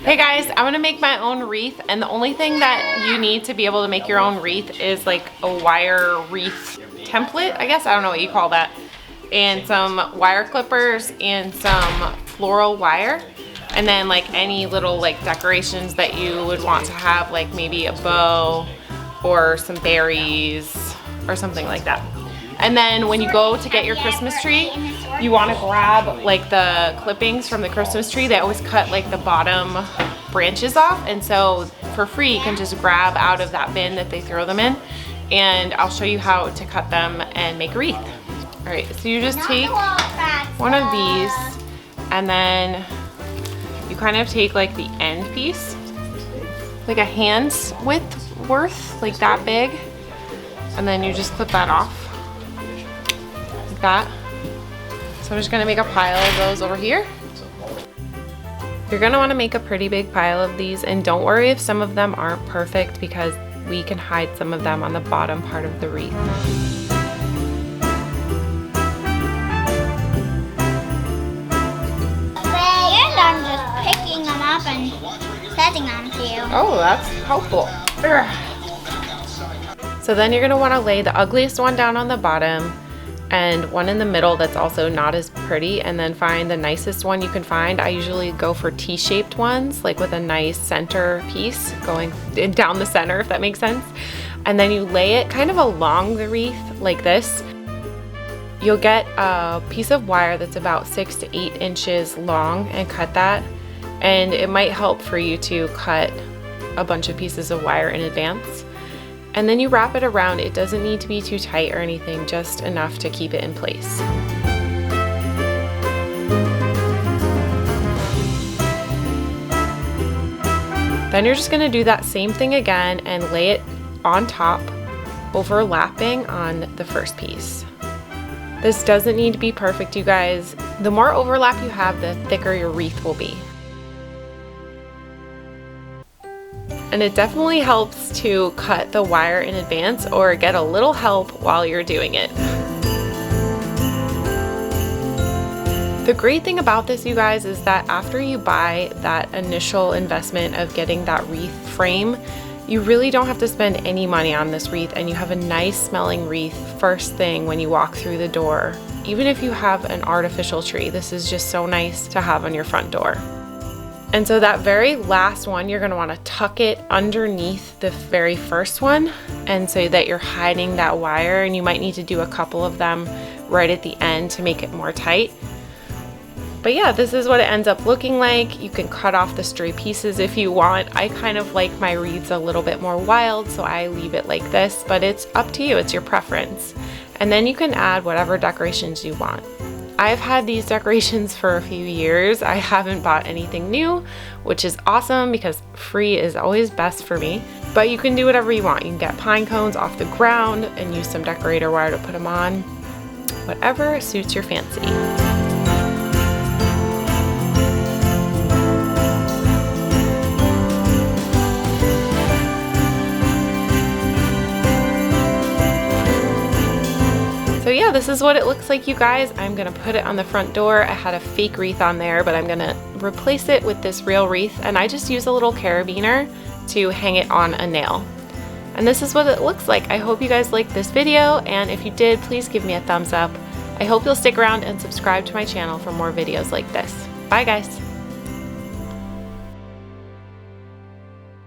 Hey guys, I'm gonna make my own wreath, and the only thing that you need to be able to make your own wreath is like a wire wreath template, I guess. I don't know what you call that. And some wire clippers and some floral wire. And then like any little like decorations that you would want to have, like maybe a bow or some berries or something like that. And then when you go to get your Christmas tree, you want to grab like the clippings from the Christmas tree. They always cut like the bottom branches off, and so for free you can just grab out of that bin that they throw them in, and I'll show you how to cut them and make a wreath. All right, so you just take one of these, and then you kind of take like the end piece, like a hand's width worth, like that big, and then you just clip that off. That. So I'm just gonna make a pile of those over here. You're gonna wanna make a pretty big pile of these, and don't worry if some of them aren't perfect, because we can hide some of them on the bottom part of the wreath. And I'm just picking them up and setting them to you. Oh, that's helpful. So then you're gonna wanna lay the ugliest one down on the bottom, and one in the middle that's also not as pretty, and then find the nicest one you can find. I usually go for T-shaped ones, like with a nice center piece going down the center, if that makes sense. And then you lay it kind of along the wreath like this. You'll get a piece of wire that's about 6 to 8 inches long and cut that. And it might help for you to cut a bunch of pieces of wire in advance. And then you wrap it around. It doesn't need to be too tight or anything, just enough to keep it in place. Then you're just gonna do that same thing again and lay it on top, overlapping on the first piece. This doesn't need to be perfect, you guys. The more overlap you have, the thicker your wreath will be. And it definitely helps to cut the wire in advance or get a little help while you're doing it. The great thing about this, you guys, is that after you buy that initial investment of getting that wreath frame, you really don't have to spend any money on this wreath, and you have a nice smelling wreath first thing when you walk through the door. Even if you have an artificial tree, this is just so nice to have on your front door. And so that very last one, you're gonna wanna tuck it underneath the very first one, and so that you're hiding that wire, and you might need to do a couple of them right at the end to make it more tight. But yeah, this is what it ends up looking like. You can cut off the stray pieces if you want. I kind of like my wreaths a little bit more wild, so I leave it like this, but it's up to you, it's your preference. And then you can add whatever decorations you want. I've had these decorations for a few years. I haven't bought anything new, which is awesome because free is always best for me. But you can do whatever you want. You can get pine cones off the ground and use some decorator wire to put them on. Whatever suits your fancy. So yeah, this is what it looks like, you guys. I'm gonna put it on the front door. I had a fake wreath on there, but I'm gonna replace it with this real wreath, and I just use a little carabiner to hang it on a nail. And this is what it looks like. I hope you guys liked this video, and if you did, please give me a thumbs up. I hope you'll stick around and subscribe to my channel for more videos like this. Bye guys.